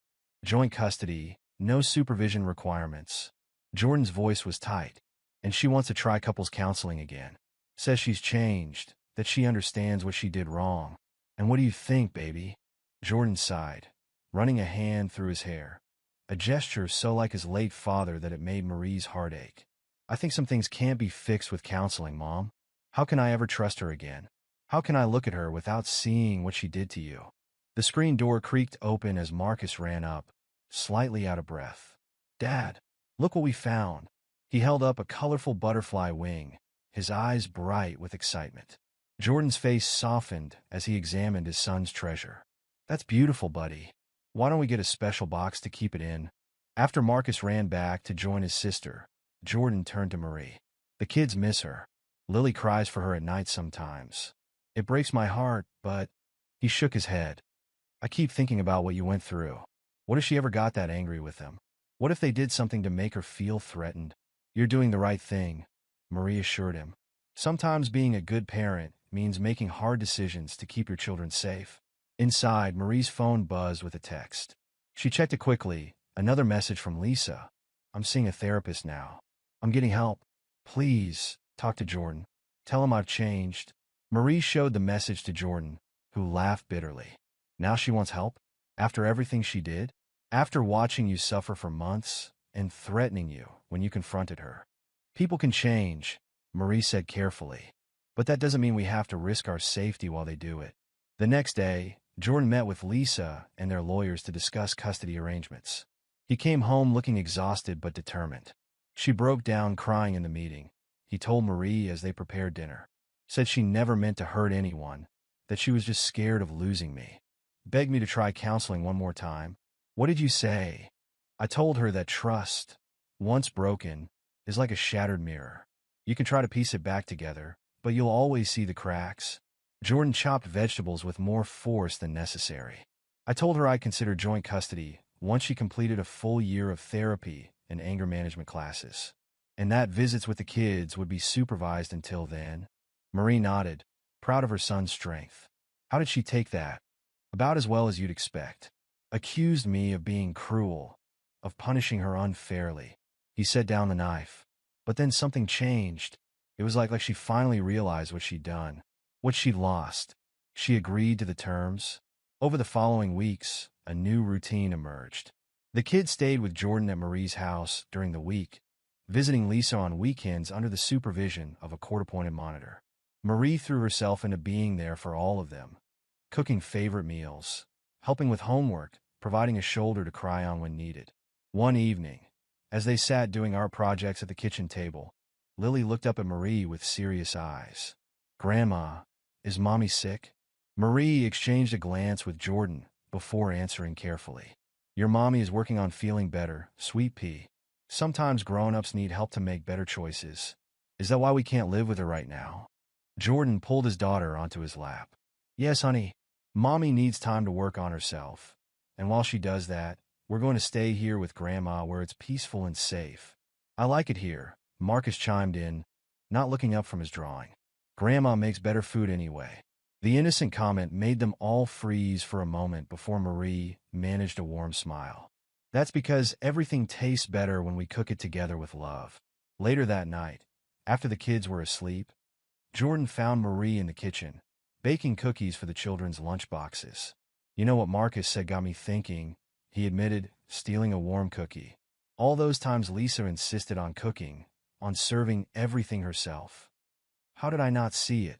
Joint custody, no supervision requirements. Jordan's voice was tight, and she wants to try couples counseling again. Says she's changed, that she understands what she did wrong. And what do you think, baby? Jordan sighed, running a hand through his hair. a gesture so like his late father that it made Marie's heart ache. I think some things can't be fixed with counseling, Mom. How can I ever trust her again? How can I look at her without seeing what she did to you? The screen door creaked open as Marcus ran up, slightly out of breath. Dad, look what we found. He held up a colorful butterfly wing, his eyes bright with excitement. Jordan's face softened as he examined his son's treasure. That's beautiful, buddy. Why don't we get a special box to keep it in? After Marcus ran back to join his sister, Jordan turned to Marie. The kids miss her. Lily cries for her at night sometimes. It breaks my heart, but... He shook his head. I keep thinking about what you went through. What if she ever got that angry with them? What if they did something to make her feel threatened? You're doing the right thing, Marie assured him. Sometimes being a good parent means making hard decisions to keep your children safe. Inside, Marie's phone buzzed with a text. She checked it quickly. Another message from Lisa. I'm seeing a therapist now. I'm getting help. Please, talk to Jordan. Tell him I've changed. Marie showed the message to Jordan, who laughed bitterly. Now she wants help? After everything she did? After watching you suffer for months and threatening you when you confronted her? People can change, Marie said carefully. But that doesn't mean we have to risk our safety while they do it. The next day, Jordan met with Lisa and their lawyers to discuss custody arrangements. He came home looking exhausted but determined. She broke down crying in the meeting. He told Marie as they prepared dinner. Said she never meant to hurt anyone, that she was just scared of losing me. Begged me to try counseling one more time. What did you say? I told her that trust, once broken, is like a shattered mirror. You can try to piece it back together, but you'll always see the cracks. Jordan chopped vegetables with more force than necessary. I told her I'd consider joint custody once she completed a full year of therapy and anger management classes, and that visits with the kids would be supervised until then. Marie nodded, proud of her son's strength. How did she take that? About as well as you'd expect. Accused me of being cruel, of punishing her unfairly. He set down the knife. But then something changed. It was like she finally realized what she'd done, what she'd lost. She agreed to the terms. Over the following weeks, a new routine emerged. The kids stayed with Jordan at Marie's house during the week, visiting Lisa on weekends under the supervision of a court-appointed monitor. Marie threw herself into being there for all of them, cooking favorite meals, helping with homework, providing a shoulder to cry on when needed. One evening, as they sat doing art projects at the kitchen table, Lily looked up at Marie with serious eyes. Grandma, is Mommy sick? Marie exchanged a glance with Jordan before answering carefully. Your mommy is working on feeling better, sweet pea. Sometimes grown-ups need help to make better choices. Is that why we can't live with her right now? Jordan pulled his daughter onto his lap. Yes, honey. Mommy needs time to work on herself. And while she does that, we're going to stay here with Grandma where it's peaceful and safe. I like it here, Marcus chimed in, not looking up from his drawing. Grandma makes better food anyway. The innocent comment made them all freeze for a moment before Marie managed a warm smile. That's because everything tastes better when we cook it together with love. Later that night, after the kids were asleep, Jordan found Marie in the kitchen, baking cookies for the children's lunchboxes. You know what Marcus said got me thinking, he admitted, stealing a warm cookie. All those times Lisa insisted on cooking, on serving everything herself. How did I not see it?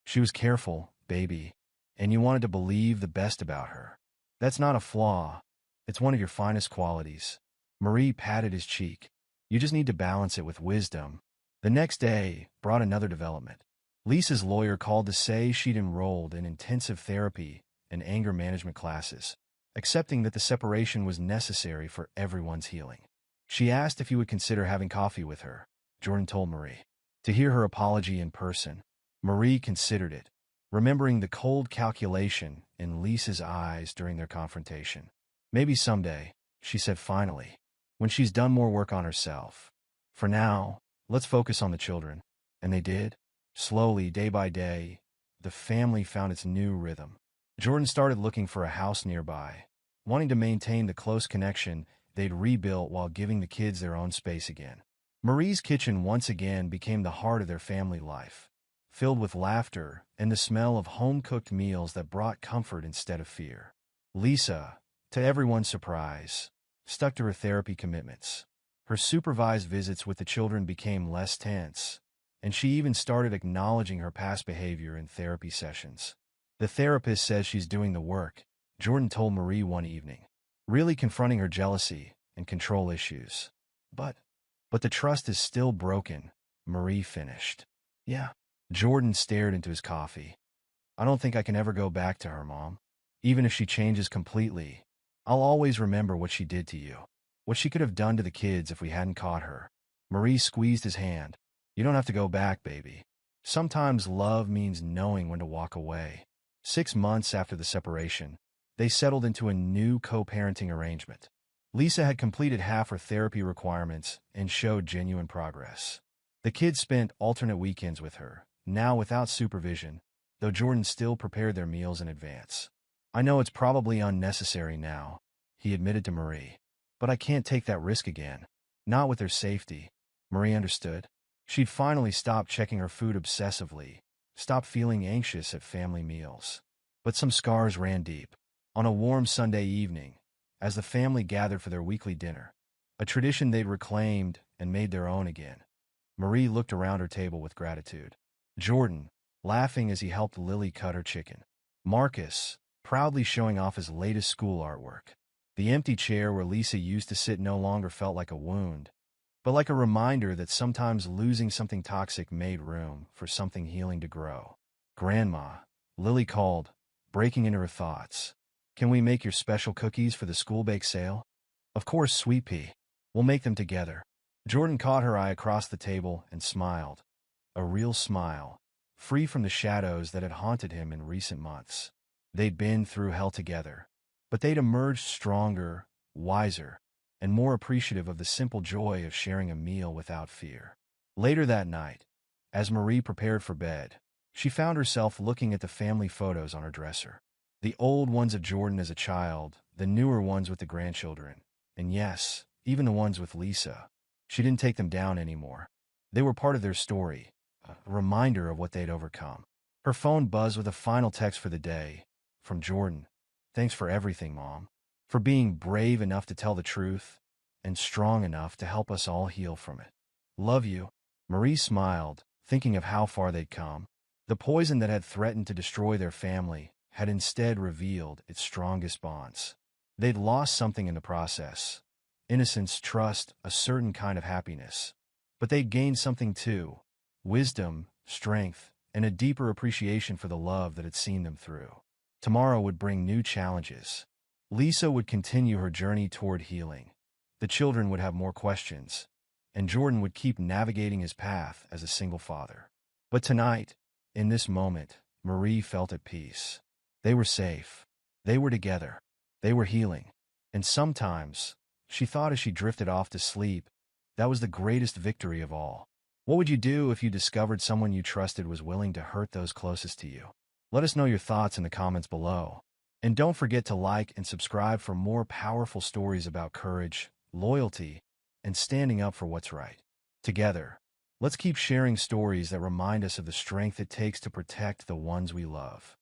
She was careful, baby, and you wanted to believe the best about her. That's not a flaw. It's one of your finest qualities. Marie patted his cheek. You just need to balance it with wisdom. The next day brought another development. Lisa's lawyer called to say she'd enrolled in intensive therapy and anger management classes, accepting that the separation was necessary for everyone's healing. She asked if he would consider having coffee with her, Jordan told Marie. To hear her apology in person, Marie considered it, remembering the cold calculation in Lisa's eyes during their confrontation. Maybe someday, she said finally, when she's done more work on herself. For now, let's focus on the children. And they did. Slowly, day by day, the family found its new rhythm. Jordan started looking for a house nearby, wanting to maintain the close connection they'd rebuilt while giving the kids their own space again. Marie's kitchen once again became the heart of their family life, filled with laughter and the smell of home-cooked meals that brought comfort instead of fear. Lisa, to everyone's surprise, stuck to her therapy commitments. Her supervised visits with the children became less tense, and she even started acknowledging her past behavior in therapy sessions. The therapist says she's doing the work, Jordan told Marie one evening, really confronting her jealousy and control issues. But the trust is still broken, Marie finished. Yeah. Jordan stared into his coffee. I don't think I can ever go back to her, Mom. Even if she changes completely, I'll always remember what she did to you. What she could have done to the kids if we hadn't caught her. Marie squeezed his hand. You don't have to go back, baby. Sometimes love means knowing when to walk away. 6 months after the separation, they settled into a new co-parenting arrangement. Lisa had completed half her therapy requirements and showed genuine progress. The kids spent alternate weekends with her, now without supervision, though Jordan still prepared their meals in advance. I know it's probably unnecessary now, he admitted to Marie. But I can't take that risk again. Not with their safety. Marie understood. She'd finally stopped checking her food obsessively, stopped feeling anxious at family meals. But some scars ran deep. On a warm Sunday evening, as the family gathered for their weekly dinner, a tradition they'd reclaimed and made their own again, Marie looked around her table with gratitude. Jordan, laughing as he helped Lily cut her chicken. Marcus, proudly showing off his latest school artwork. The empty chair where Lisa used to sit no longer felt like a wound, but like a reminder that sometimes losing something toxic made room for something healing to grow. Grandma, Lily called, breaking into her thoughts. Can we make your special cookies for the school bake sale? Of course, Sweet Pea. We'll make them together. Jordan caught her eye across the table and smiled. A real smile, free from the shadows that had haunted him in recent months. They'd been through hell together, but they'd emerged stronger, wiser, and more appreciative of the simple joy of sharing a meal without fear. Later that night, as Marie prepared for bed, she found herself looking at the family photos on her dresser. The old ones of Jordan as a child, the newer ones with the grandchildren, and yes, even the ones with Lisa. She didn't take them down anymore. They were part of their story, a reminder of what they'd overcome. Her phone buzzed with a final text for the day, from Jordan. Thanks for everything, Mom. For being brave enough to tell the truth, and strong enough to help us all heal from it. Love you. Marie smiled, thinking of how far they'd come. The poison that had threatened to destroy their family had instead revealed its strongest bonds. They'd lost something in the process. Innocence, trust, a certain kind of happiness. But they'd gained something too. Wisdom, strength, and a deeper appreciation for the love that had seen them through. Tomorrow would bring new challenges. Lisa would continue her journey toward healing. The children would have more questions, and Jordan would keep navigating his path as a single father. But tonight, in this moment, Marie felt at peace. They were safe. They were together. They were healing. And sometimes, she thought as she drifted off to sleep, that was the greatest victory of all. What would you do if you discovered someone you trusted was willing to hurt those closest to you? Let us know your thoughts in the comments below. And don't forget to like and subscribe for more powerful stories about courage, loyalty, and standing up for what's right. Together, let's keep sharing stories that remind us of the strength it takes to protect the ones we love.